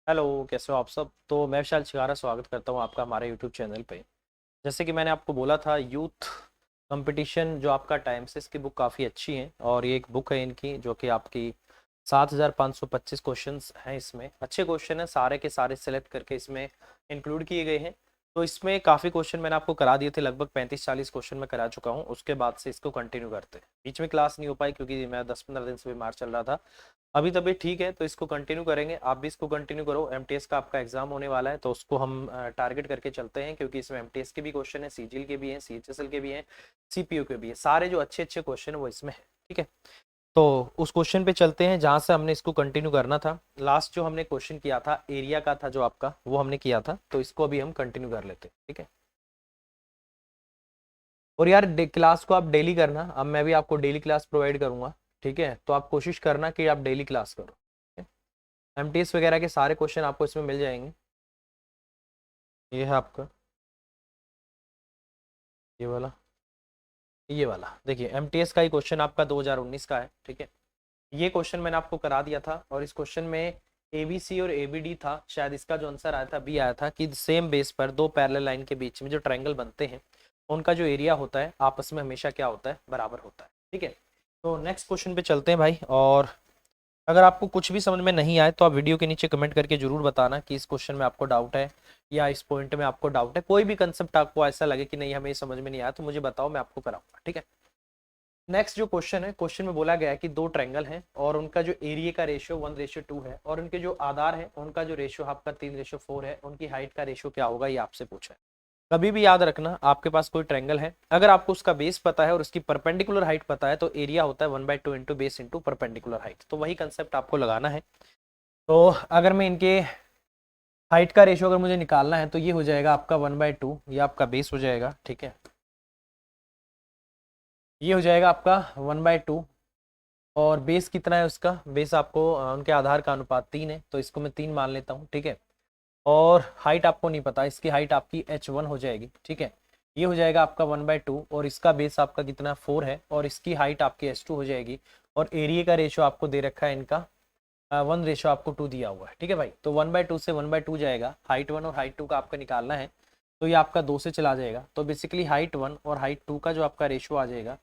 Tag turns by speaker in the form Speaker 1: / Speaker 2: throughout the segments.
Speaker 1: Hello, कैसे हो आप सब। तो मैं विशाल छिगारा स्वागत करता हूँ आपका हमारे यूट्यूब चैनल पे। जैसे कि मैंने आपको बोला था, यूथ कंपटीशन जो आपका टाइम्स है, इसकी बुक काफ़ी अच्छी है और ये एक बुक है इनकी जो कि आपकी 7525 क्वेश्चंस हैं। इसमें अच्छे क्वेश्चन हैं, सारे के सारे सेलेक्ट करके इसमें इंक्लूड किए गए हैं। तो इसमें काफ़ी क्वेश्चन मैंने आपको करा दिए थे, लगभग 35-40 क्वेश्चन मैं करा चुका हूँ। उसके बाद से इसको कंटिन्यू करते हैं। बीच में क्लास नहीं हो पाई क्योंकि मैं 10-15 दिन से बीमार चल रहा था। अभी तबीयत ठीक है तो इसको कंटिन्यू करेंगे। आप भी इसको कंटिन्यू करो। एमटीएस का आपका एग्जाम होने वाला है तो उसको हम टारगेट करके चलते हैं, क्योंकि इसमें एमटीएस के भी क्वेश्चन है, सीजीएल के भी हैं, सीएचएसएल के भी हैं, सीपीयू के भी है। सारे जो अच्छे अच्छे क्वेश्चन है वो इसमें है। ठीक है, तो उस क्वेश्चन पे चलते हैं जहां से हमने इसको कंटिन्यू करना था। लास्ट जो हमने क्वेश्चन किया था एरिया का था जो आपका, वो हमने किया था, तो इसको अभी हम कंटिन्यू कर लेते हैं। ठीक है, और यार क्लास को आप डेली करना। अब मैं भी आपको डेली क्लास प्रोवाइड करूंगा। ठीक है, तो आप कोशिश करना कि आप डेली क्लास करो। एमटीएस वगैरह के सारे क्वेश्चन आपको इसमें मिल जाएंगे। ये है आपका, ये वाला, ये वाला देखिए, एमटीएस का ही क्वेश्चन आपका 2019 का है। ठीक है, ये क्वेश्चन मैंने आपको करा दिया था और इस क्वेश्चन में एबीसी और एबीडी था। शायद इसका जो आंसर आया था बी आया था कि सेम बेस पर दो पैरेलल लाइन के बीच में जो ट्रायंगल बनते हैं उनका जो एरिया होता है आपस में हमेशा क्या होता है, बराबर होता है। ठीक है, तो नेक्स्ट क्वेश्चन पे चलते हैं भाई। और अगर आपको कुछ भी समझ में नहीं आए तो आप वीडियो के नीचे कमेंट करके जरूर बताना कि इस क्वेश्चन में आपको डाउट है या इस पॉइंट में आपको डाउट है। कोई भी कंसेप्ट आपको ऐसा लगे कि नहीं हमें ये समझ में नहीं आया तो मुझे बताओ, मैं आपको कराऊंगा। ठीक है, नेक्स्ट जो क्वेश्चन है, क्वेश्चन में बोला गया है कि दो ट्रायंगल हैं और उनका जो एरिया का रेशियो 1:2 है और उनके जो आधार है उनका जो रेशियो आपका 3:4 है। उनकी हाइट का रेशियो क्या होगा, ये आपसे पूछा है। कभी भी याद रखना, आपके पास कोई ट्रायंगल है, अगर आपको उसका बेस पता है और उसकी परपेंडिकुलर हाइट पता है तो एरिया होता है 1/2 into base into perpendicular height. तो वही कंसेप्ट आपको लगाना है। तो अगर मैं इनके हाइट का रेशियो अगर मुझे निकालना है तो ये हो जाएगा आपका 1/2, ये आपका बेस हो जाएगा। ठीक है, ये हो जाएगा आपका 1/2। और बेस कितना है उसका, बेस आपको उनके आधार का अनुपात 3 है तो इसको मैं 3 मान लेता हूँ। ठीक है, और हाइट आपको नहीं पता, इसकी हाइट आपकी h1 हो जाएगी। ठीक है, ये हो जाएगा आपका 1/2 और इसका बेस आपका कितना 4 है और इसकी हाइट आपकी h2 हो जाएगी। और एरिया का रेशियो आपको दे रखा है इनका 1:, आपको 2 दिया हुआ है। ठीक है भाई, तो 1/2 से 1/2 जाएगा। हाइट 1 और हाइट 2 का आपका निकालना है तो ये आपका 2 से चला जाएगा। तो बेसिकली हाइट 1 और हाइट 2 का जो आपका रेशियो आ जाएगा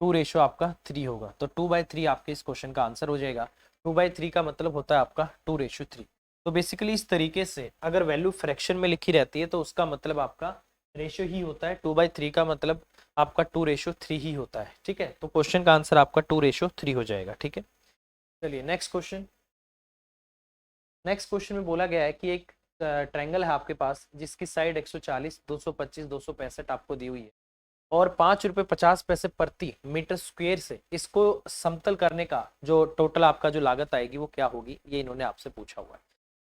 Speaker 1: 2:आपका 3 होगा। तो 2/3 आपके इस क्वेश्चन का आंसर हो जाएगा। 2/3 का मतलब होता है आपका 2:3। तो बेसिकली इस तरीके से अगर वैल्यू फ्रैक्शन में लिखी रहती है तो उसका मतलब आपका रेशियो ही होता है। 2/3 का मतलब आपका 2:3 ही होता है। ठीक है, तो क्वेश्चन का आंसर आपका 2:3 हो जाएगा। ठीक है, चलिए नेक्स्ट क्वेश्चन। नेक्स्ट क्वेश्चन में बोला गया है कि एक ट्रायंगल है आपके पास जिसकी साइड 140, 225, 265 आपको दी हुई है और 5 रुपये 50 पैसे प्रति मीटर स्क्वेयर से इसको समतल करने का जो टोटल आपका जो लागत आएगी वो क्या होगी, ये इन्होंने आपसे पूछा हुआ है।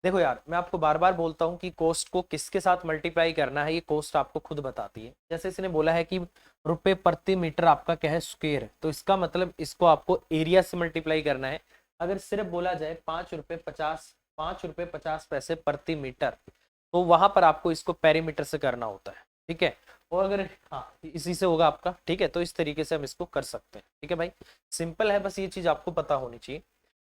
Speaker 1: देखो यार, मैं आपको बार बार बोलता हूँ कि कॉस्ट को किसके साथ मल्टीप्लाई करना है, ये कॉस्ट आपको खुद बताती है। जैसे इसने बोला है कि रुपए प्रति मीटर आपका क्या है, स्क्वेयर, तो इसका मतलब इसको आपको एरिया से मल्टीप्लाई करना है। अगर सिर्फ बोला जाए 5 रुपये 50 प्रति मीटर तो वहां पर आपको इसको पेरीमीटर से करना होता है। ठीक है, और अगर हाँ इसी से होगा आपका। ठीक है, तो इस तरीके से हम इसको कर सकते हैं। ठीक है भाई, सिंपल है, बस ये चीज आपको पता होनी चाहिए।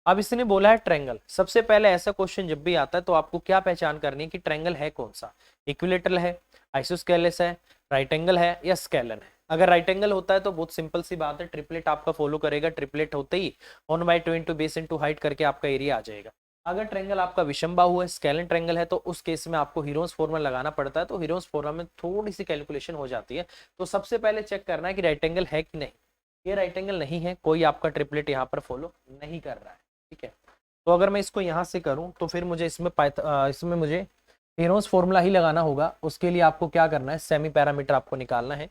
Speaker 1: अब इसने बोला है ट्रायंगल। सबसे पहले ऐसा क्वेश्चन जब भी आता है तो आपको क्या पहचान करनी है कि ट्रायंगल है कौन सा, इक्विलेटरल है, आइसोस्केलेस है, राइट एंगल है या स्केलन है। अगर राइट एंगल होता है तो बहुत सिंपल सी बात है, ट्रिपलेट आपका फॉलो करेगा। ट्रिपलेट होते ही 1/2 इंटू बेस इंटू हाइट करके आपका एरिया आ जाएगा। अगर ट्रायंगल आपका विषम बाहु है, स्केलन ट्रायंगल है, तो उस केस में आपको हीरोन्स फॉर्मूला लगाना पड़ता है। तो हीरोन्स फॉर्मूला में थोड़ी सी कैलकुलेशन हो जाती है। तो सबसे पहले चेक करना है कि राइट एंगल है कि नहीं। ये राइट एंगल नहीं है, कोई आपका ट्रिपलेट यहाँ पर फॉलो नहीं कर रहा है। ठीक है, तो अगर मैं इसको यहाँ से करूँ तो फिर मुझे इसमें मुझे हेरोस फॉर्मूला ही लगाना होगा। उसके लिए आपको क्या करना है, सेमी पैरामीटर आपको निकालना है।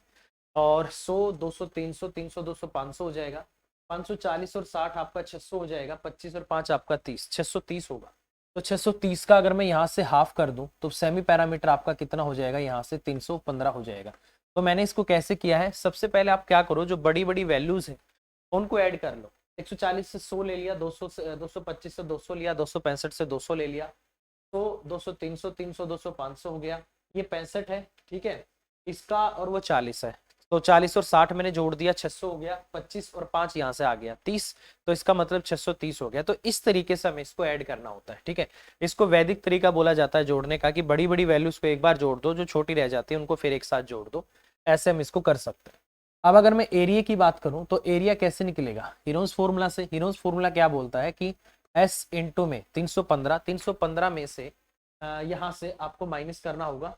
Speaker 1: और 100, 200, 300, 300, 200, 500 हो जाएगा। 540 और 60 आपका 600 हो जाएगा। 25 और 5 आपका 30, 630 होगा। तो 630 का अगर मैं यहाँ से हाफ कर दूं तो सेमी पैरामीटर आपका कितना हो जाएगा, यहाँ से 315 हो जाएगा। तो मैंने इसको कैसे किया है, सबसे पहले आप क्या करो, जो बड़ी बड़ी वैल्यूज है उनको ऐड कर लो। 140 से 100 ले लिया, 200 से 225 से 200 लिया, 265 से 200 ले लिया, तो 200, 300, 300, 200, 500 हो गया। ये 65 है। ठीक है, इसका और वो 40 है। तो 40 और 60 मैंने जोड़ दिया, 600 हो गया, 25 और 5 यहाँ से आ गया 30, तो इसका मतलब 630 हो गया। तो इस तरीके से हमें इसको ऐड करना होता है, ठीक है। इसको वैदिक तरीका बोला जाता है जोड़ने का, कि बड़ी बड़ी वैल्यूज को एक बार जोड़ दो, जो छोटी रह जाती है उनको फिर एक साथ जोड़ दो, ऐसे हम इसको कर सकते हैं। अब अगर मैं एरिया की बात करूं तो एरिया कैसे निकलेगा, हीरोज फॉर्मूला से। हीरोज फॉर्मूला क्या बोलता है कि S इंटू में 315, 315 में से यहाँ से आपको माइनस करना होगा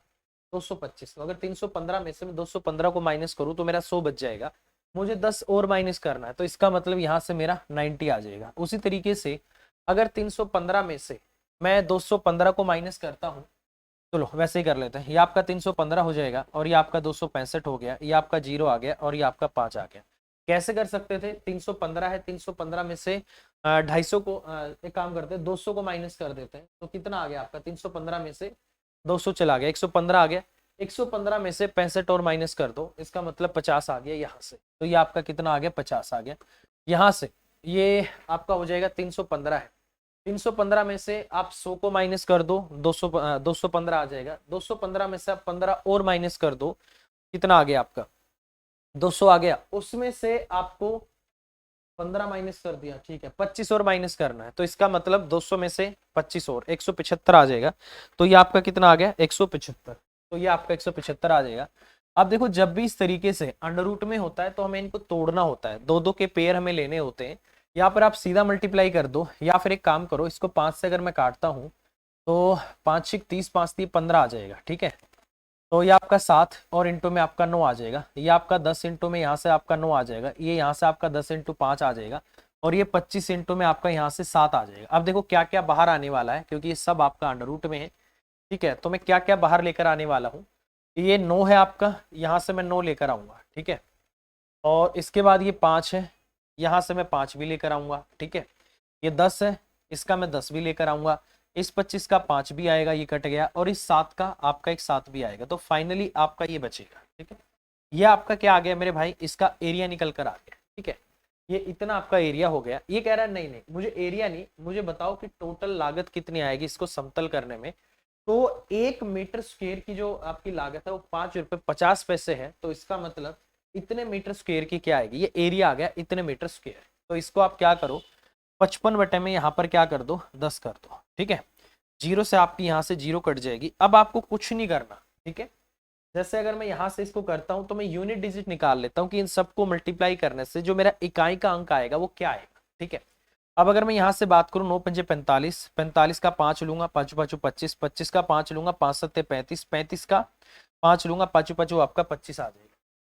Speaker 1: 225। तो अगर 315 में से मैं 215 को माइनस करूं तो मेरा 100 बच जाएगा, मुझे 10 और माइनस करना है, तो इसका मतलब यहाँ से मेरा 90 आ जाएगा। उसी तरीके से अगर 315 में से मैं 215 को माइनस करता हूँ, चलो वैसे ही कर लेते हैं, ये आपका 315 हो जाएगा और ये आपका 265 हो गया, ये आपका 0 आ गया और ये आपका 5 आ गया। कैसे कर सकते थे, 315 है, 315 में से 250 को एक काम करते हैं 200 को माइनस कर देते हैं, तो कितना आ गया आपका, 315 में से 200 चला गया, 115 आ गया, 115 में से 65 और माइनस कर दो, इसका मतलब 50 आ गया यहाँ से, तो ये आपका कितना आ गया, 50 आ गया। यहाँ से ये आपका हो जाएगा 315 है, 315 में से आप 100 को माइनस कर दो, 215 आ जाएगा, 215 में से आप 15 और माइनस कर दो, कितना आ गया आपका 200 आ गया, उसमें से आपको 15 माइनस कर दिया, ठीक है, 25 और माइनस करना है, तो इसका मतलब 200 में से 25 और 175 आ जाएगा, तो ये आपका कितना आ गया 175, तो ये आपका 175 आ जाएगा। अब देखो जब भी इस तरीके से अंडर रूट में होता है तो हमें इनको तोड़ना होता है, दो दो के पेयर हमें लेने होते हैं, यहाँ पर आप सीधा मल्टीप्लाई कर दो, या फिर एक काम करो, इसको 5 से अगर मैं काटता हूँ तो 5 6 30, 5 3 15 आ जाएगा, ठीक है। तो ये आपका 7 और इंटू में आपका 9 आ जाएगा, ये आपका 10 इंटू में यहाँ से आपका 9 आ जाएगा, ये यहाँ से आपका 10 इंटू 5 आ जाएगा, और ये 25 इंटू में आपका यहाँ से 7 आ जाएगा। अब देखो क्या क्या बाहर आने वाला है, क्योंकि ये सब आपका अंडर रूट में है, ठीक है। तो मैं क्या क्या बाहर लेकर आने वाला हूँ, ये 9 है आपका, यहाँ से मैं 9 लेकर आऊंगा, ठीक है। और इसके बाद ये 5 है, यहाँ से मैं 5 भी लेकर आऊंगा, ठीक है। ये 10 है, इसका मैं 10 भी लेकर आऊंगा, इस 25 का 5 भी आएगा, ये कट गया, और इस 7 का आपका एक 7 भी आएगा, तो फाइनली आपका ये बचेगा, ठीक है। ये आपका क्या आ गया मेरे भाई, इसका एरिया निकल कर आ गया, ठीक है। ये इतना आपका एरिया हो गया। ये कह रहा है नहीं नहीं मुझे एरिया नहीं, मुझे बताओ कि टोटल लागत कितनी आएगी इसको समतल करने में। तो 1 मीटर स्क्वायर की जो आपकी लागत है वो 5 रुपये 50 पैसे है, तो इसका मतलब इतने मीटर स्क्वायर की क्या आएगी, ये एरिया आ गया इतने मीटर स्क्वायर। तो इसको आप क्या करो, 55 बटे में यहाँ पर क्या कर दो 10 कर दो, ठीक है। जीरो से आपकी यहाँ से जीरो कट जाएगी। अब आपको कुछ नहीं करना, ठीक है। जैसे अगर मैं यहाँ से इसको करता हूँ तो मैं यूनिट डिजिट निकाल लेता हूँ कि इन सबको मल्टीप्लाई करने से जो मेरा इकाई का अंक आएगा वो क्या आएगा, ठीक है। अब अगर मैं यहाँ से बात करूँ 9 पंजे 45, 45 का 5 लूंगा, 5 5 25, 25 का 5 लूंगा, 5 7 35, 35 का 5 लूंगा, 5 5 आपका 25 आ जाएगा।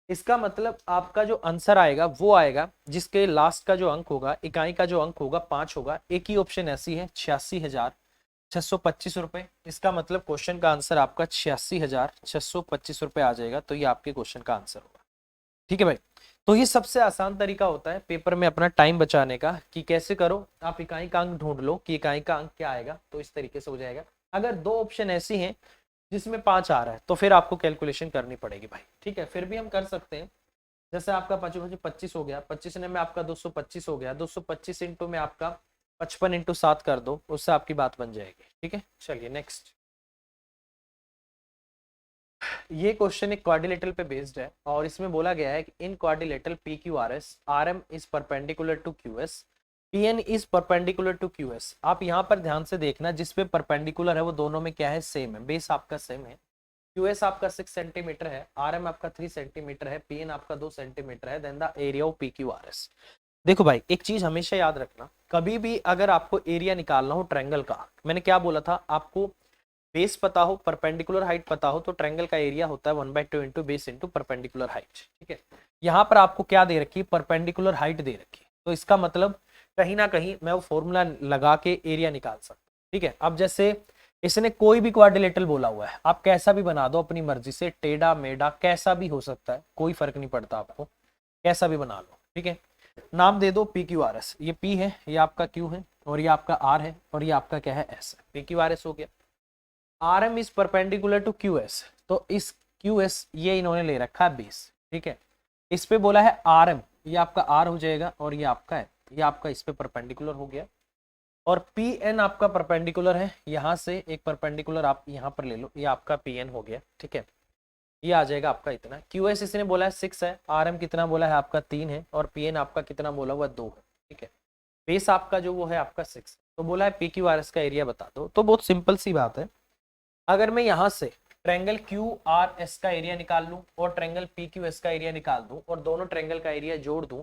Speaker 1: इसका मतलब आपका जो आंसर आएगा वो आएगा जिसके लास्ट का जो अंक होगा, इकाई का जो अंक होगा 5 होगा। एक ही ऑप्शन ऐसी है 86,625 रुपए। इसका मतलब क्वेश्चन का आंसर आपका 86,625 रुपए आ जाएगा। तो ये आपके क्वेश्चन का आंसर होगा, ठीक है भाई। तो ये सबसे आसान तरीका होता है पेपर में अपना टाइम बचाने का, कि कैसे करो आप इकाई का अंक ढूंढ लो कि इकाई का अंक क्या आएगा, तो इस तरीके से हो जाएगा। अगर दो ऑप्शन ऐसी हैं जिसमें 5 आ रहा है तो फिर आपको कैलकुलेशन करनी पड़ेगी भाई, ठीक है। फिर भी हम कर सकते हैं, जैसे आपका 5 5 25 हो गया, 25 में आपका 225 हो गया, 225 इंटू में आपका 55 इंटू 7 कर दो, उससे आपकी बात बन जाएगी, ठीक है। चलिए नेक्स्ट। ये क्वेश्चन एक क्वाड्रिलेटरल पे बेस्ड है और इसमें बोला गया है कि in quadrilateral P Q R S R M is perpendicular to Q S, P N is perpendicular to Q S. आप यहाँ पर ध्यान से देखना, जिसपे परपेंडिकुलर है वो दोनों में क्या है, सेम है, बेस आपका सेम है। क्यू एस आपका 6 सेंटीमीटर है, आर एम आपका 3 सेंटीमीटर है, पी एन आपका 2 सेंटीमीटर है। Then the area of P Q R S. देखो भाई एक चीज हमेशा याद रखना, कभी भी अगर आपको एरिया निकालना हो ट्रायंगल का, मैंने क्या बोला था आपको, बेस पता हो, परपेंडिकुलर हाइट पता हो, तो ट्रायंगल का एरिया होता है 1/2 into base into perpendicular height, ठीक है। यहाँ पर आपको क्या दे रखी है, परपेंडिकुलर हाइट दे रखी है, तो इसका मतलब कहीं ना कहीं मैं वो फॉर्मूला लगा के एरिया निकाल सकता हूँ, ठीक है। अब जैसे इसने कोई भी क्वाड्रिलेटरल बोला हुआ है, आप कैसा भी बना दो अपनी मर्जी से, टेढ़ा मेढ़ा कैसा भी हो सकता है, कोई फर्क नहीं पड़ता, आपको कैसा भी बना लो, ठीक है। नाम दे दो पी क्यू आर एस, ये पी है, ये आपका क्यू है, और ये आपका आर है, और ये आपका क्या है एस है। पी क्यू आर एस हो गया। R M is perpendicular to Q S, तो इस क्यू एस ये इन्होंने ले रखा है बेस, ठीक है। इस पे बोला है आर एम, ये आपका आर हो जाएगा, और ये आपका है, ये आपका इस पे परपेंडिकुलर हो गया। और पी एन आपका परपेंडिकुलर है, यहाँ से एक परपेंडिकुलर आप यहाँ पर ले लो, ये आपका पी एन हो गया, ठीक है। ये आ जाएगा आपका इतना। QS इसने बोला है 6 है, RM कितना बोला है आपका 3 है, और PN आपका कितना बोला हुआ 2 है, ठीक है। बेस आपका जो वो है आपका 6, तो बोला है PQRS का एरिया बता दो। तो बहुत सिंपल सी बात है, अगर मैं यहाँ से ट्रायंगल QRS का एरिया निकाल लूं और ट्रायंगल PQS का एरिया निकाल दूं और दोनों ट्रायंगल का एरिया जोड़ दूं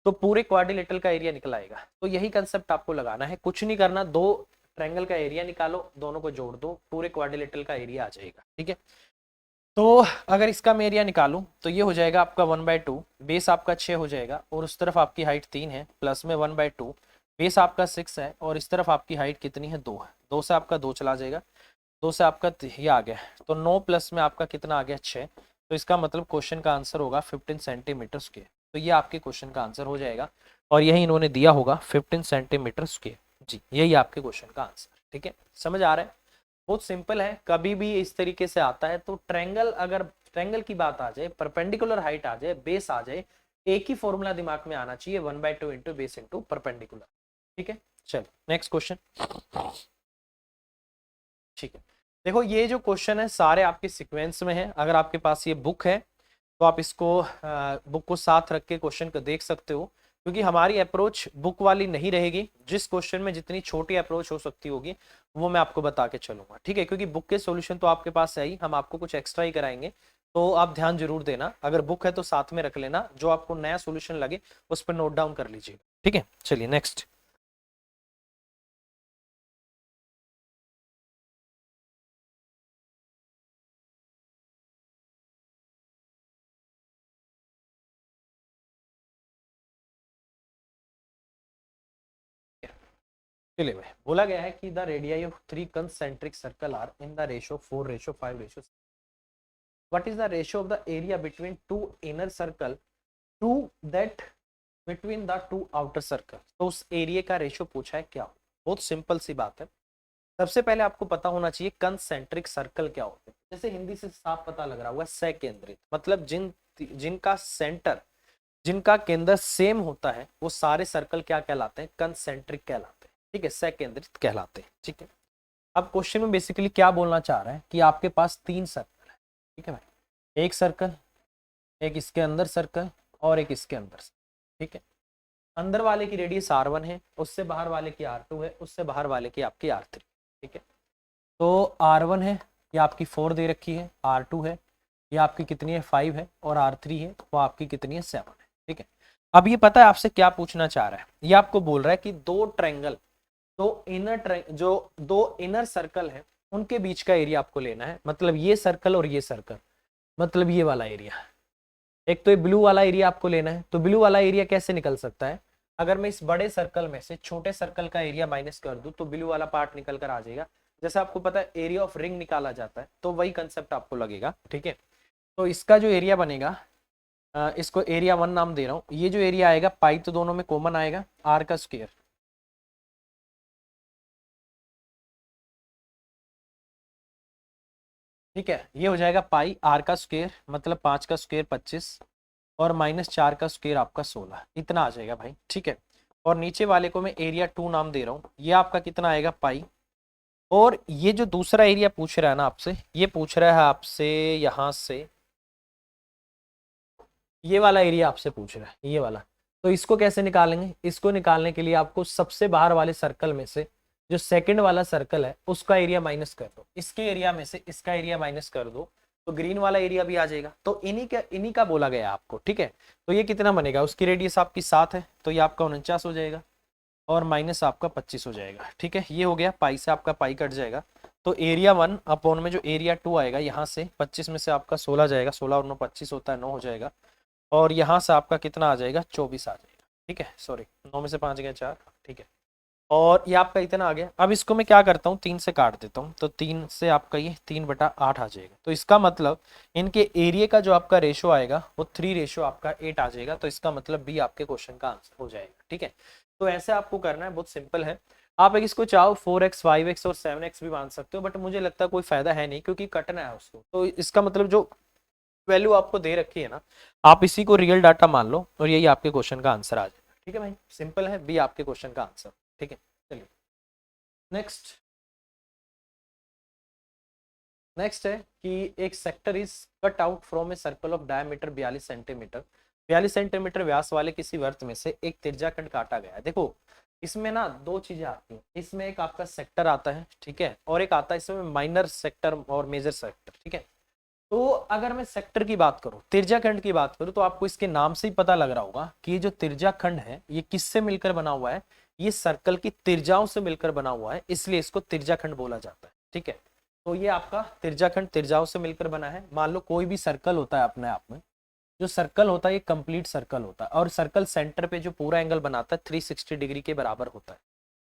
Speaker 1: तो पूरे क्वाड्रिलेटरल का एरिया निकल आएगा। तो यही कंसेप्ट आपको लगाना है, कुछ नहीं करना, दो ट्रायंगल का एरिया निकालो, दोनों को जोड़ दो, पूरे क्वाड्रिलेटरल का एरिया आ जाएगा, ठीक है। तो अगर इसका मैं एरिया निकालूं तो ये हो जाएगा आपका 1/2, बेस आपका 6 हो जाएगा और उस तरफ आपकी हाइट 3 है, प्लस में 1/2, बेस आपका 6 है और इस तरफ आपकी हाइट कितनी है 2 है, 2 से आपका 2 चला जाएगा, 2 से आपका ये आ गया, तो 9 प्लस में आपका कितना आ गया 6। तो इसका मतलब क्वेश्चन का आंसर होगा 15 सेंटीमीटर स्क्वायर। तो ये आपके क्वेश्चन का आंसर हो जाएगा और यही इन्होंने दिया होगा 15 सेंटीमीटर स्क्वायर। जी यही आपके क्वेश्चन का आंसर, ठीक है। समझ आ रहा है, बहुत सिंपल है, कभी भी इस तरीके से आता है तो ट्रायंगल, अगर ट्रायंगल की बात आ जाए, परपेंडिकुलर हाइट आ जाए, बेस आ जाए, एक ही फॉर्मूला दिमाग में आना चाहिए, 1/2 इंटू बेस इंटू परपेंडिकुलर, ठीक है। चलो नेक्स्ट क्वेश्चन, ठीक है। देखो ये जो क्वेश्चन है सारे आपके सीक्वेंस में है, अगर आपके पास ये बुक है तो आप इसको बुक को साथ रख के क्वेश्चन को देख सकते हो, क्योंकि हमारी अप्रोच बुक वाली नहीं रहेगी, जिस क्वेश्चन में जितनी छोटी अप्रोच हो सकती होगी वो मैं आपको बता के चलूंगा, ठीक है। क्योंकि बुक के सॉल्यूशन तो आपके पास है ही, हम आपको कुछ एक्स्ट्रा ही कराएंगे, तो आप ध्यान जरूर देना, अगर बुक है तो साथ में रख लेना, जो आपको नया सोल्यूशन लगे उस पर नोट डाउन कर लीजिए, ठीक है। चलिए नेक्स्ट, चलिए भाई, बोला गया है कि the radii of 3 concentric circle are in the ratio 4:5:6। What is the ratio of the area between two inner circle to that between the two outer circle? तो उस एरिया का रेशियो पूछा है क्या हो। बहुत सिंपल सी बात है, सबसे पहले आपको पता होना चाहिए कंसेंट्रिक सर्कल क्या होते हैं। जैसे हिंदी से साफ पता लग रहा हुआ सकेंद्रित, मतलब जिनका सेंटर, जिनका केंद्र सेम होता है वो सारे सर्कल क्या कहलाते हैं, कंसेंट्रिक कहलाते हैं, ठीक है, सकेंद्रित कहलाते हैं, ठीक है। अब क्वेश्चन में बेसिकली क्या बोलना चाह रहा है कि आपके पास 3 सर्कल है, ठीक है भाई, एक सर्कल, एक इसके अंदर सर्कल और एक इसके अंदर सर्कल, ठीक है। अंदर वाले की रेडियस R1 है, उससे बाहर वाले की R2 है, उससे बाहर वाले की आपकी R3, ठीक है। तो R1 है, ये आपकी 4 दे रखी है, R2 है, ये आपकी कितनी है 5 है, और R3 है वो आपकी कितनी है 7 है, ठीक है। अब ये पता है आपसे क्या पूछना चाह रहा है, ये आपको बोल रहा है कि दो ट्रायंगल, जो दो इनर सर्कल है उनके बीच का एरिया आपको लेना है, मतलब ये सर्कल और ये सर्कल, मतलब ये वाला एरिया, एक तो ये ब्लू वाला एरिया आपको लेना है। तो ब्लू वाला एरिया कैसे निकल सकता है, अगर मैं इस बड़े सर्कल में से छोटे सर्कल का एरिया माइनस कर दूं तो ब्लू वाला पार्ट निकल कर आ जाएगा। जैसे आपको पता है एरिया ऑफ रिंग निकाला जाता है, तो वही कंसेप्ट आपको लगेगा, ठीक है। तो इसका जो एरिया बनेगा, इसको एरिया 1 नाम दे रहा हूँ, ये जो एरिया आएगा पाई तो दोनों में कॉमन आएगा, R का स्क्वायर, ठीक है। ये हो जाएगा पाई R का स्क्वायर, मतलब 5 का स्क्वायर 25 और -4 का स्क्वायर आपका 16, इतना आ जाएगा भाई, ठीक है। और नीचे वाले को मैं एरिया 2 नाम दे रहा हूँ, ये आपका कितना आएगा पाई, और ये जो दूसरा एरिया पूछ रहा है ना आपसे, ये पूछ रहा है आपसे यहाँ से, ये वाला एरिया आपसे पूछ रहा है, ये वाला। तो इसको कैसे निकालेंगे, इसको निकालने के लिए आपको सबसे बाहर वाले सर्कल में से जो सेकंड वाला सर्कल है उसका एरिया माइनस कर दो, इसके एरिया में से इसका एरिया माइनस कर दो, तो ग्रीन वाला एरिया भी आ जाएगा। तो इन्हीं का बोला गया आपको, ठीक है। तो ये कितना बनेगा, उसकी रेडियस आपकी 7 है, तो ये आपका 49 हो जाएगा और माइनस आपका 25 हो जाएगा, ठीक है। ये हो गया, पाई से आपका पाई कट जाएगा, तो एरिया 1 अपॉन में जो एरिया 2 आएगा, यहाँ से 25 में से आपका 16 जाएगा, 16 और 9 25 होता है, 9 हो जाएगा, और यहाँ से आपका कितना आ जाएगा 24 आ जाएगा, ठीक है। सॉरी 9 में से 5 गया 4, ठीक है। और ये आपका इतना आ गया। अब इसको मैं क्या करता हूँ, 3 से काट देता हूँ, तो 3 से आपका ये 3/8 आ जाएगा। तो इसका मतलब इनके एरिया का जो आपका रेशो आएगा वो 3 आपका 8 आ जाएगा। तो इसका मतलब बी आपके क्वेश्चन का आंसर हो जाएगा, ठीक है। तो ऐसे आपको करना है, बहुत सिंपल है। आप अगर इसको चाहो 4x 5x और 7x भी मान सकते हो, बट मुझे लगता है कोई फायदा है नहीं, क्योंकि कटना है उसको। तो इसका मतलब जो वैल्यू आपको दे रखी है ना, आप इसी को रियल डाटा मान लो और यही आपके क्वेश्चन का आंसर आ जाएगा, ठीक है भाई। सिंपल है, बी आपके क्वेश्चन का आंसर, ठीक है। चलिए नेक्स्ट, नेक्स्ट है कि एक sector is cut out from a circle of diameter 42 centimetre, 42 centimetre व्यास वाले किसी वर्त में से एक तिर्यकाखंड काटा गया है। देखो इसमें ना दो चीजें आती हैं, इसमें एक आपका सेक्टर आता है, ठीक है, और एक आता है इसमें माइनर सेक्टर और मेजर सेक्टर, ठीक है। तो अगर मैं सेक्टर की बात करूं, तिर्यकाखंड की बात करूं, तो आपको इसके नाम से ही पता लग रहा होगा कि ये जो तिर्यकाखंड है ये किससे मिलकर बना हुआ है, ये सर्कल की तिर्जाओं से मिलकर बना हुआ है, इसलिए इसको तिर्यकाखंड बोला जाता है, ठीक है। तो ये आपका तिर्यकाखंड तिर्जाओं से मिलकर बना है। मान लो कोई भी सर्कल होता है अपने आप में, जो सर्कल होता है ये कंप्लीट सर्कल होता है, और सर्कल सेंटर पे जो पूरा एंगल बनाता है 360 डिग्री के बराबर होता है।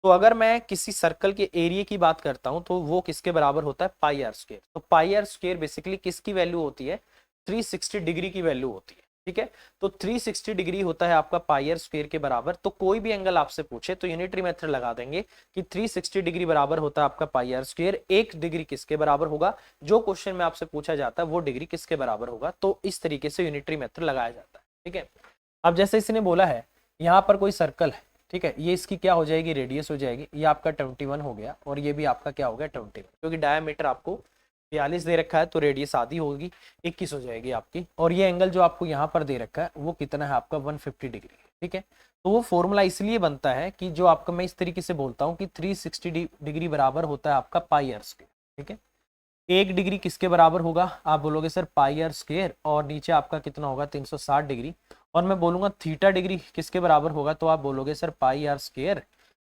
Speaker 1: तो अगर मैं किसी सर्कल के एरिया की बात करता हूं तो वो किसके बराबर होता है, पाई आर स्क्वायर। तो पाई आर स्क्वायर बेसिकली किसकी वैल्यू होती है, 360 डिग्री की वैल्यू होती है, ठीक है। तो 360 डिग्री होता है आपका पाई आर स्क्वायर के बराबर। तो कोई भी एंगल आपसे पूछे तो यूनिटरी मेथड लगा देंगे कि 360 डिग्री बराबर होता है आपका पाई आर स्क्वायर। एक डिग्री किसके बराबर होगा, जो क्वेश्चन में आपसे पूछा जाता है वो डिग्री किसके बराबर होगा। तो इस तरीके से यूनिटरी मेथड लगाया जाता है, ठीक है। अब जैसे इसने बोला है यहाँ पर कोई सर्कल है, ठीक है, ये इसकी क्या हो जाएगी, रेडियस हो जाएगी, ये आपका 21 हो गया, और ये भी आपका क्या हो गया 21, क्योंकि डायमीटर आपको 42 दे रखा है तो रेडियस आधी होगी, 21 हो जाएगी आपकी। और ये एंगल जो आपको यहाँ पर दे रखा है वो कितना है आपका 150 डिग्री, ठीक है। तो वो फॉर्मूला इसलिए बनता है कि जो आपका, मैं इस तरीके से बोलता हूँ कि 360 डिग्री बराबर होता है आपका पाई आर स्क्वायर, ठीक है। एक डिग्री किसके बराबर होगा, आप बोलोगे सर पाई आर स्क्वायर, और नीचे आपका कितना होगा 360 डिग्री, और मैं बोलूंगा थीटा डिग्री किसके बराबर होगा, तो आप बोलोगे sir pi r square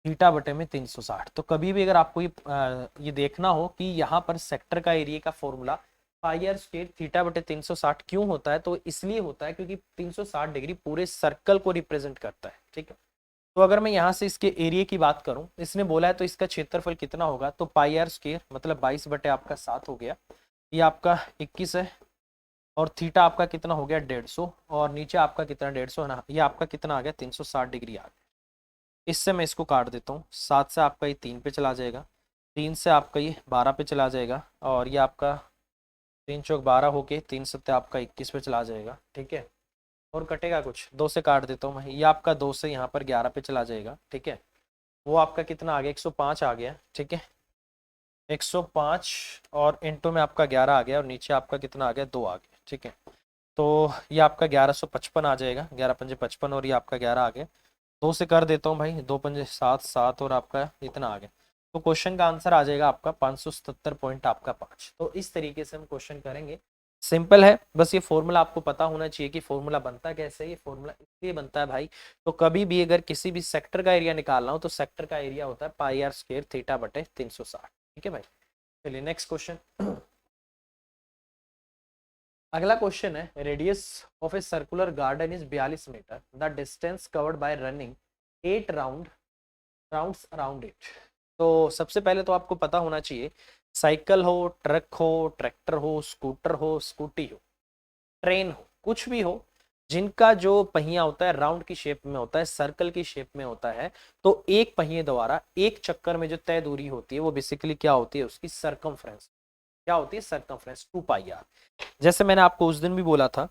Speaker 1: theta बटे में 360। तो कभी भी अगर आपको ये देखना हो कि यहाँ पर सेक्टर का एरिया का formula pi r square theta बटे 360 क्यों होता है, तो इसलिए होता है क्योंकि 360 डिग्री पूरे सर्कल को रिप्रेजेंट करता है, ठीक है। तो अगर मैं यहाँ से इसके एरिया की बात करूं, इसने बोला है तो इसका क्षेत्रफल कितना होगा, तो पाई आर स्क्वायर मतलब 22 बटे आपका 7 हो गया, ये आपका 21 है, और थीटा आपका कितना हो गया 150, और नीचे आपका कितना 150 है ना, ये आपका कितना आ गया 360 डिग्री आ गया। इससे मैं इसको काट देता हूँ, 7 से आपका ये 3 पे चला जाएगा, 3 से आपका ये 12 पे चला जाएगा, और ये आपका 3 चौक 12 होके 3 सत्ते आपका 21 पे चला जाएगा, ठीक है। और कटेगा कुछ, 2 से काट देता हूँ मैं, ये आपका 2 से यहाँ पर 11 पे चला जाएगा, ठीक है। वो आपका कितना आ गया 105 आ गया, ठीक है, 105, और इंटू में आपका 11 आ गया, और नीचे आपका कितना आ गया 2 आ गया, ठीक है। तो ये आपका 1155 आ जाएगा, 11 पंजे 55, और ये आपका 11 आ गया। 2 से कर देता हूँ भाई, 2 पंजे 7, 7 और आपका इतना आ गया। तो क्वेश्चन का आंसर आ जाएगा आपका 577 पॉइंट आपका 5। तो इस तरीके से हम क्वेश्चन करेंगे, सिंपल है, बस ये फॉर्मूला आपको पता होना चाहिए कि फॉर्मूला बनता कैसे है। ये फॉर्मूला इसलिए बनता है भाई, तो कभी भी अगर किसी भी सेक्टर का एरिया निकालना हो तो सेक्टर का एरिया होता है पाई आर स्क्वायर थीटा बटे 360, ठीक है भाई। चलिए नेक्स्ट क्वेश्चन। अगला क्वेश्चन है, radius of a circular garden is 42 metre, the distance covered by running 8 rounds around it. तो सबसे पहले तो आपको पता होना चाहिए, साइकिल हो, ट्रक हो, ट्रैक्टर हो, स्कूटर हो, स्कूटी हो, ट्रेन हो, कुछ भी हो, जिनका जो पहिया होता है राउंड की शेप में होता है, सर्कल की शेप में होता है, तो एक पहिए द्वारा एक चक्कर में जो तय दूरी होती है वो बेसिकली क्या होती है, उसकी सरकमफ्रेंस। क्या होती है, सरकमफ्रेंस 2 पाई आर। जैसे मैंने आपको उस दिन भी बोला था,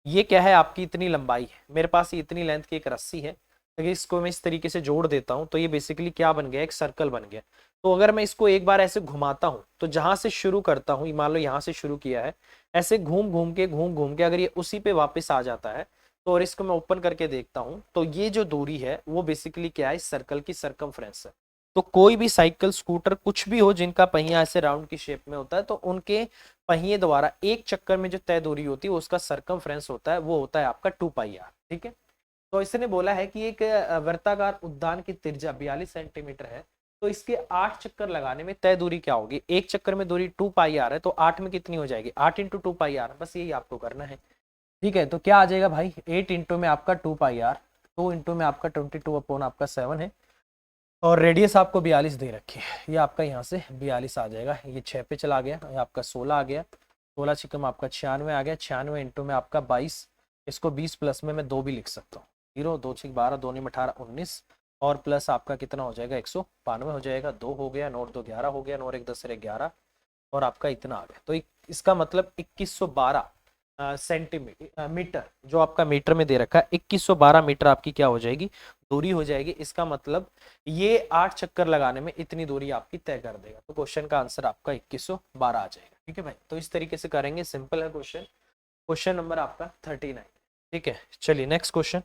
Speaker 1: ये क्या है, आपकी इतनी लंबाई है, मेरे पास ये इतनी लेंथ की एक रस्सी है, अगर इसको मैं इस तरीके से जोड़ देता हूँ तो ये बेसिकली क्या बन गया, एक सर्कल बन गया। तो अगर मैं इसको एक बार ऐसे घुमाता हूँ, तो जहां से शुरू करता हूँ, मान लो यहाँ से शुरू किया है, ऐसे घूम घूम के अगर ये उसी पे वापस आ जाता है, तो और इसको मैं ओपन करके देखता हूँ, तो ये जो दूरी है वो बेसिकली क्या है, सर्कल की सरकमफ्रेंस है। तो कोई भी साइकिल, स्कूटर, कुछ भी हो जिनका पहिया ऐसे राउंड की शेप में होता है, तो उनके पहिए द्वारा एक चक्कर में जो तय दूरी होती है उसका सरकमफ्रेंस होता है, वो होता है आपका 2 पाई आर, ठीक है। तो इसने बोला है कि एक वर्ताकार उद्यान की त्रिज्या 42 सेंटीमीटर है, तो इसके 8 चक्कर लगाने में तय दूरी क्या होगी, एक चक्कर में दूरी 2 पाई आर है, तो 8 में कितनी हो जाएगी, 8 इंटू 2 पाई आर, बस यही आपको करना है, ठीक है। तो क्या आ जाएगा भाई, 8 इंटू में आपका 2 पाई आर, 2 इंटू में आपका 22 अपॉन आपका 7 है, और रेडियस आपको 42 दे रखी है, ये आपका यहाँ से 42 आ जाएगा, ये 6 पे चला गया, ये आपका 16 आ गया, 16 छिकम आपका 96 आ गया, 96 इंटू में आपका 22, इसको 20 प्लस में मैं 2 भी लिख सकता हूँ, 0 2 छिक 12, 2 नहीं 18 19, और प्लस आपका कितना हो जाएगा 192 हो जाएगा, 2 हो गया, 9 2 11 हो गया, 9 1 10 11, और आपका इतना आ गया। तो इसका मतलब 2112 सेंटीमीटर मीटर, जो आपका मीटर में दे रखा है 2112 मीटर आपकी क्या हो जाएगी, दूरी हो जाएगी। इसका मतलब ये 8 चक्कर लगाने में इतनी दूरी आपकी तय कर देगा। तो क्वेश्चन का आंसर आपका 2112 आ जाएगा। ठीक है भाई, तो इस तरीके से करेंगे, सिंपल है क्वेश्चन। क्वेश्चन नंबर आपका 39। ठीक है, चलिए नेक्स्ट क्वेश्चन।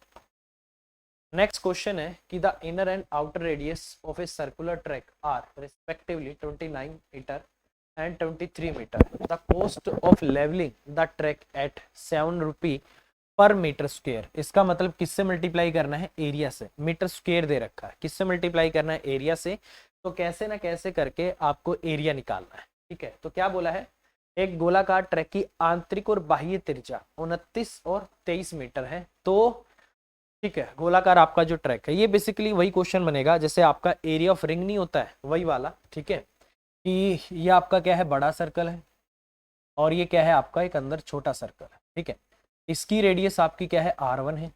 Speaker 1: नेक्स्ट क्वेश्चन है कि the inner and outer radius of a circular track are respectively 29 metre and 23 meter. The cost of leveling the track at 7 रुपी पर मीटर स्क्वायर। इसका मतलब किससे मल्टीप्लाई करना है, एरिया से। मीटर स्क्वायर दे रखा है, किससे मल्टीप्लाई करना है, एरिया से। तो कैसे ना कैसे करके आपको एरिया निकालना है। ठीक है, तो क्या बोला है, एक गोलाकार ट्रैक की आंतरिक और बाह्य त्रिज्या 29 और 23 मीटर है। तो ठीक है, गोलाकार आपका जो ट्रैक है, ये बेसिकली वही क्वेश्चन बनेगा जैसे आपका एरिया ऑफ रिंग नहीं होता है, वही वाला। ठीक है, कि ये आपका क्या है, बड़ा सर्कल है, और ये क्या है आपका एक अंदर छोटा सर्कल है। ठीक है, इसकी रेडियस आपकी क्या है, R1 है,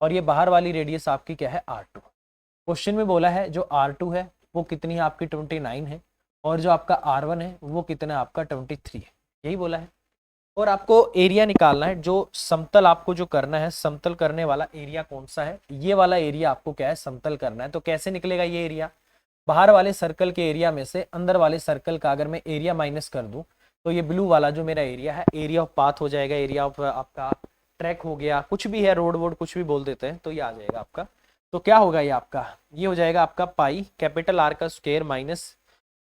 Speaker 1: और ये बाहर वाली रेडियस आपकी क्या है, R2। क्वेश्चन में बोला है जो R2 है वो कितनी है आपकी 29 है, और जो आपका R1 है वो कितना है आपका 23 है, यही बोला है। और आपको एरिया निकालना है, जो समतल आपको जो करना है, समतल करने वाला एरिया कौन सा है, ये वाला एरिया आपको क्या है, समतल करना है। तो कैसे निकलेगा ये एरिया, बाहर वाले सर्कल के एरिया में से अंदर वाले सर्कल का अगर मैं एरिया माइनस कर दूं, तो ये ब्लू वाला जो मेरा एरिया है, एरिया ऑफ पाथ हो जाएगा, एरिया ऑफ आपका ट्रैक हो गया, कुछ भी है, रोड वोड कुछ भी बोल देते हैं, तो ये आ जाएगा आपका। तो क्या होगा ये आपका, ये हो जाएगा आपका पाई कैपिटल आर का square minus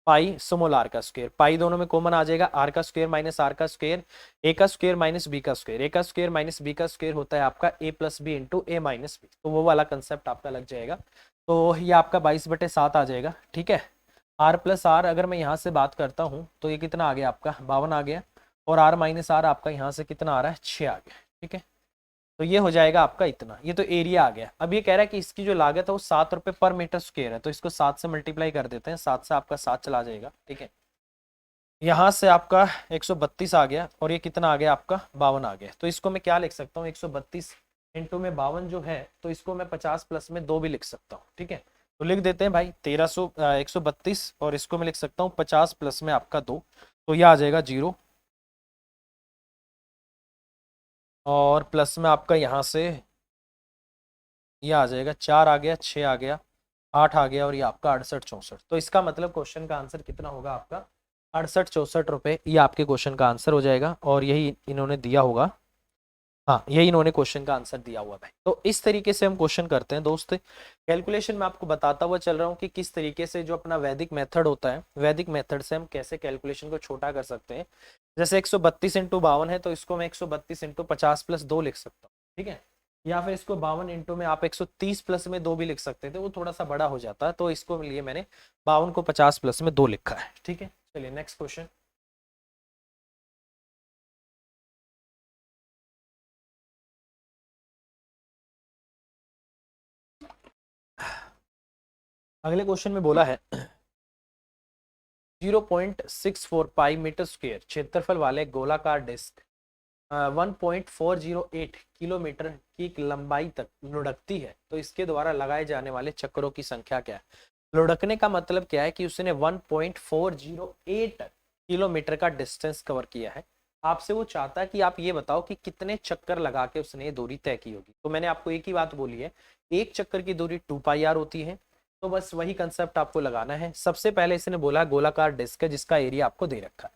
Speaker 1: pi small r का स्क्वायर। पाई दोनों में कॉमन आ जाएगा, आर का स्क्वायर माइनस आर का स्क्वायर, ए का स्क्वायर माइनस बी का स्क्वायर। ए का स्क्वायर माइनस बी का स्क्वायर होता है आपका A plus B into A minus B, तो वो वाला कंसेप्ट आपका लग जाएगा। तो ये आपका 22/7 आ जाएगा। ठीक है, आर प्लस आर अगर मैं यहाँ से बात करता हूँ तो ये कितना आ गया आपका 52 आ गया, और आर माइनस आर आपका यहाँ से कितना आ रहा है 6 आ गया। ठीक है, तो ये हो जाएगा आपका इतना, ये तो एरिया आ गया। अब ये कह रहा है कि इसकी जो लागत है वो 7 रुपये पर मीटर स्क्वायर है, तो इसको 7 से मल्टीप्लाई कर देते हैं, 7 से आपका 7 चला जाएगा। ठीक है, यहाँ से आपका 132 आ गया, और ये कितना आ गया आपका 52 आ गया। तो इसको मैं क्या लिख सकता हूँ, 132 इंटू में 52 जो है, तो इसको मैं 50 प्लस में 2 भी लिख सकता हूँ। ठीक है, तो लिख देते हैं भाई 132, और इसको मैं लिख सकता हूँ 50 प्लस में आपका 2, तो यह आ जाएगा 0, और प्लस में आपका यहाँ से ये आ जाएगा 4 आ गया, 6 आ गया, 8 आ गया, और ये आपका 68-64। तो इसका मतलब क्वेश्चन का आंसर कितना होगा आपका 68-64 रुपये, ये आपके क्वेश्चन का आंसर हो जाएगा, और यही इन्होंने दिया होगा। हाँ, यही इन्होंने क्वेश्चन का आंसर दिया हुआ भाई। तो इस तरीके से हम क्वेश्चन करते हैं दोस्त। कैलकुलेशन में आपको बताता हुआ चल रहा हूँ कि किस तरीके से जो अपना वैदिक मेथड होता है, वैदिक मेथड से हम कैसे कैलकुलेशन को छोटा कर सकते हैं। जैसे 132 इंटू 52 है, तो इसको मैं 132 इंटू 50 प्लस 2 लिख सकता हूँ। ठीक है, या फिर इसको 52 इंटू में आप 130 प्लस में 2 भी लिख सकते थे, वो थोड़ा सा बड़ा हो जाता है, तो इसको लिए मैंने 52 को 50 प्लस में 2 लिखा है। ठीक है, चलिए नेक्स्ट क्वेश्चन। अगले क्वेश्चन में बोला है 0.64 पाई मीटर स्क्वायर क्षेत्रफल वाले गोलाकार डिस्क 1.408 किलोमीटर की लंबाई तक लुढ़कती है, तो इसके द्वारा लगाए जाने वाले चक्रों की संख्या क्या है। लुढ़कने का मतलब क्या है कि उसने 1.408 किलोमीटर का डिस्टेंस कवर किया है। आपसे वो चाहता है कि आप ये बताओ कि कितने चक्कर लगा के उसने ये दूरी तय की होगी। तो मैंने आपको एक ही बात बोली है, एक चक्कर की दूरी 2πr होती है। तो बस वही कंसेप्ट आपको लगाना है। सबसे पहले इसने बोला गोलाकार डिस्क है जिसका एरिया आपको दे रखा है,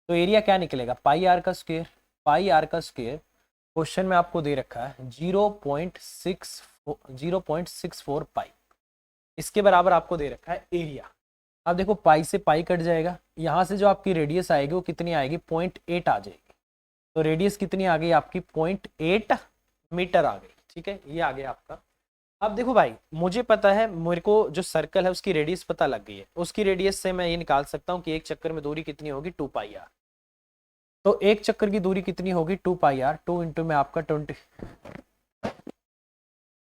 Speaker 1: तो एरिया क्या निकलेगा, पाई आर का स्क्वायर। पाई आर का स्क्वायर क्वेश्चन में आपको दे रखा है 0.64 पाई, इसके बराबर आपको दे रखा है एरिया। अब देखो पाई से पाई कट जाएगा, यहाँ से जो आपकी रेडियस आएगी वो कितनी आएगी 0.8 आ जाएगी। तो रेडियस कितनी आ गई आपकी 0.8 मीटर आ गई। ठीक है, ये आ गया आपका। अब देखो भाई, मुझे पता है, मेरे को जो सर्कल है उसकी रेडियस पता लग गई है, उसकी रेडियस से मैं ये निकाल सकता हूँ कि एक चक्कर में दूरी कितनी होगी 2πr। तो एक चक्कर की दूरी कितनी होगी 2πr, 2 इंटू में आपका 20,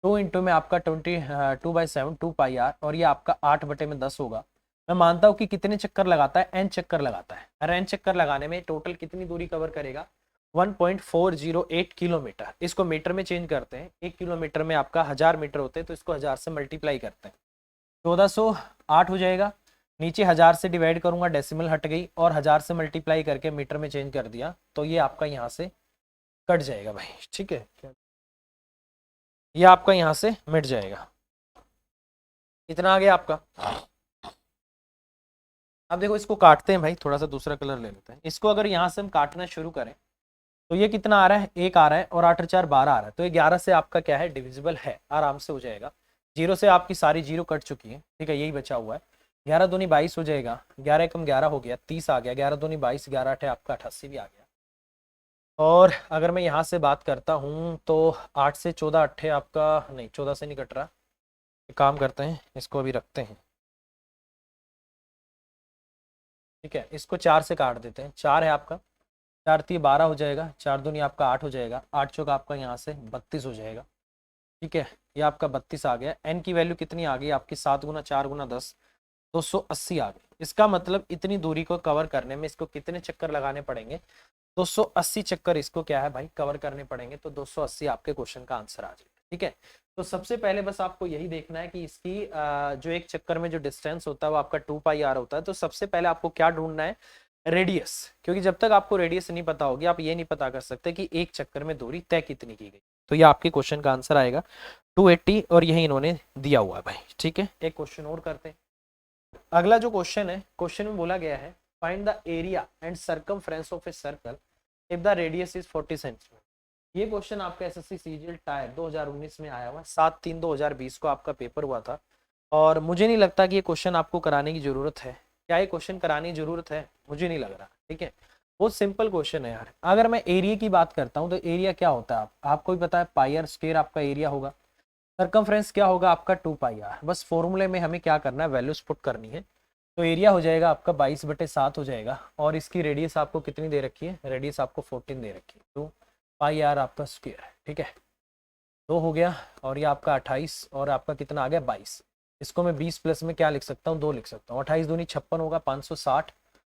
Speaker 1: 2 इंटू में आपका 2/7 2πr, और ये आपका 8/10 होगा। मैं मानता हूँ कि कितने चक्कर लगाता है, n चक्कर लगाता है, और n चक्कर लगाने में टोटल कितनी दूरी कवर करेगा 1.408 किलोमीटर। इसको मीटर में चेंज करते हैं, 1 किलोमीटर में आपका 1000 मीटर होते हैं, तो इसको 1000 से मल्टीप्लाई करते हैं, 1408 हो जाएगा। नीचे 1000 से डिवाइड करूंगा, डेसिमल हट गई, और 1000 से मल्टीप्लाई करके मीटर में चेंज कर दिया, तो ये आपका यहाँ से कट जाएगा भाई, ठीक है, ये आपका यहाँ से मिट जाएगा। इतना आ गया आपका। अब देखो इसको काटते हैं भाई, थोड़ा सा दूसरा कलर ले लेते हैं इसको। अगर यहाँ से हम काटना शुरू करें तो ये कितना आ रहा है, 1 आ रहा है, और 8 और 4 12 आ रहा है, तो ये 11 से आपका क्या है, डिविजिबल है, आराम से हो जाएगा। 0 से आपकी सारी 0 कट चुकी है, ठीक है, यही बचा हुआ है। 11 दूनी 22 हो जाएगा, 11 एकम 11 हो गया, 30 आ गया, 11 दूनी 22, 11 8 आपका 88 भी आ गया। और अगर मैं यहाँ से बात करता हूँ तो 8 से 14 अट्ठे आपका, नहीं 14 से नहीं कट रहा, एक काम करते हैं इसको अभी रखते हैं, ठीक है, इसको 4 से काट देते हैं। 4 है आपका, 4 3 12 हो जाएगा, 4 दूनी आपका 8 हो जाएगा, 8 चौका आपका यहाँ से 32 हो जाएगा, ठीक है, ये आपका 32 आ गया। एन की वैल्यू कितनी आ गई आपकी, 7 गुना 4 गुना 10, 280 आ गई। इसका मतलब इतनी दूरी को कवर करने में इसको कितने चक्कर लगाने पड़ेंगे, 280 चक्कर इसको क्या है भाई कवर करने पड़ेंगे, तो 280 आपके क्वेश्चन का आंसर आ जाएगा, ठीक है। तो सबसे पहले बस आपको यही देखना है कि इसकी जो एक चक्कर में जो डिस्टेंस होता है वो आपका 2 पाई आर होता है। तो सबसे पहले आपको क्या ढूंढना है, रेडियस, क्योंकि जब तक आपको रेडियस नहीं पता होगी आप ये नहीं पता कर सकते कि एक चक्कर में दूरी तय कितनी की गई। तो ये आपके क्वेश्चन का आंसर आएगा 280, और यही इन्होंने दिया हुआ है भाई, ठीक है। एक क्वेश्चन और करते हैं। अगला जो क्वेश्चन है, क्वेश्चन में बोला गया है find the area and circumference of a circle if the radius is 40 centimetre. ये क्वेश्चन आपका एसएससी सीजीएल टायर 2019 में आया हुआ, 7/3/2020 को आपका पेपर हुआ था। और मुझे नहीं लगता कि ये क्वेश्चन आपको कराने की जरूरत है। क्या ये क्वेश्चन कराने की जरूरत है, मुझे नहीं लग रहा, ठीक है, बहुत सिंपल क्वेश्चन है यार। अगर मैं एरिया की बात करता हूँ तो एरिया क्या होता है, आपको भी पता है, पाई आर स्क्वायर आपका एरिया होगा। सर्कमफ्रेंस क्या होगा आपका 2 पाई आर। बस फॉर्मूले में हमें क्या करना है, वैल्यूज पुट करनी है। तो एरिया हो जाएगा आपका 22/7 हो जाएगा, और इसकी रेडियस आपको कितनी दे रखी है, रेडियस आपको 14 दे रखी है, 2 पाई आर आपका स्क्वायर, ठीक है, 2 हो गया। और ये आपका 28, और आपका कितना आ गया 22। इसको मैं 20 प्लस में क्या लिख सकता हूँ, 2 लिख सकता हूँ। 28 दूनी 56 होगा, 560,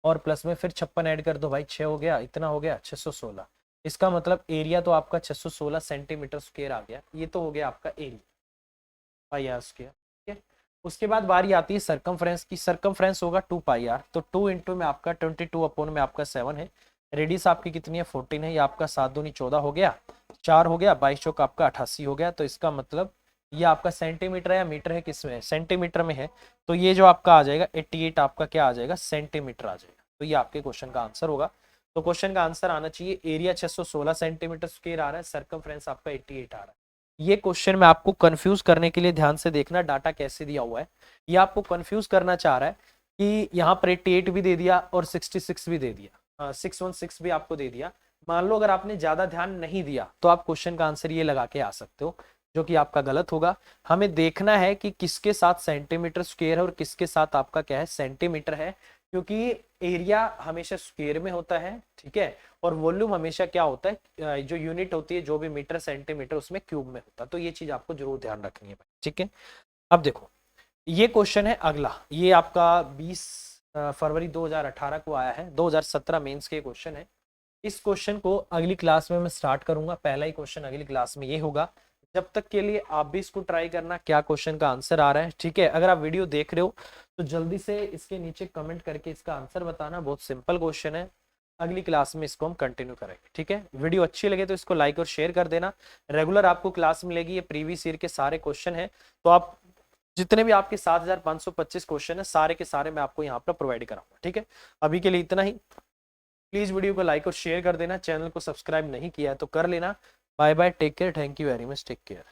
Speaker 1: और प्लस में फिर 56 ऐड कर दो भाई, 6 हो गया, इतना हो गया 616। इसका मतलब एरिया तो आपका 616 सेंटीमीटर स्क्वायर आ गया। ये तो हो गया आपका एरिया पाई आर स्क्वायर, ठीक है। उसके बाद बारी आती है सरकमफ्रेंस की। सरकमफ्रेंस होगा 2 पाई आर, तो 2 इंटू में आपका 22 अपॉन में आपका 7 है। रेडियस आपकी कितनी है 14 है, ये आपका 7 दूनी 14 हो गया, 4 हो गया, 22 चौक आपका 88 हो गया। तो इसका मतलब ये आपका सेंटीमीटर है या मीटर है, किस में है, सेंटीमीटर में है। तो ये जो आपका आ जाएगा 88 आपका क्या आ जाएगा, सेंटीमीटर आ जाएगा। तो ये आपके क्वेश्चन का आंसर होगा। तो क्वेश्चन का आंसर आना चाहिए, एरिया 616 सेंटीमीटर स्क्वायर आ रहा है, सरकमफ्रेंस आपका 88 आ रहा है। ये क्वेश्चन में आपको कंफ्यूज करने के लिए ध्यान से देखना डाटा कैसे दिया हुआ है। ये आपको कंफ्यूज करना चाह रहा है कि यहाँ पर 88 भी दे दिया और 66 भी दे दिया, 616 भी आपको दे दिया। मान लो अगर आपने ज्यादा ध्यान नहीं दिया तो आप क्वेश्चन का आंसर ये लगा के आ सकते हो, जो कि आपका गलत होगा। हमें देखना है कि किसके साथ सेंटीमीटर स्क्वायर है और किसके साथ आपका क्या है, सेंटीमीटर है, क्योंकि एरिया हमेशा स्क्वायर में होता है, ठीक है, और वॉल्यूम हमेशा क्या होता है, जो यूनिट होती है जो भी मीटर सेंटीमीटर उसमें क्यूब में होता है। तो ये चीज आपको जरूर ध्यान रखनी है, ठीक है। अब देखो ये क्वेश्चन है अगला, ये आपका 20 फरवरी 2018 को आया है, 2017 मेंस के क्वेश्चन है। इस क्वेश्चन को अगली क्लास में मैं स्टार्ट करूंगा, पहला ही क्वेश्चन अगली क्लास में ये होगा। जब तक के लिए आप भी इसको ट्राई करना, क्या क्वेश्चन का आंसर आ रहा है, ठीक है। अगर आप वीडियो देख रहे हो तो जल्दी से इसके नीचे कमेंट करके इसका आंसर बताना, बहुत सिंपल क्वेश्चन है। अगली क्लास में इसको हम कंटिन्यू करेंगे, ठीक है। वीडियो अच्छी लगे तो इसको लाइक और शेयर कर देना। रेगुलर आपको क्लास मिलेगी, ये प्रीवियस ईयर के सारे क्वेश्चन है, तो आप जितने भी आपके 7525 क्वेश्चन है सारे के सारे मैं आपको यहाँ पर प्रोवाइड कराऊंगा, ठीक है। अभी के लिए इतना ही। प्लीज वीडियो को लाइक और शेयर कर देना, चैनल को सब्सक्राइब नहीं किया है तो कर लेना। Bye bye, take care, thank you very much, take care.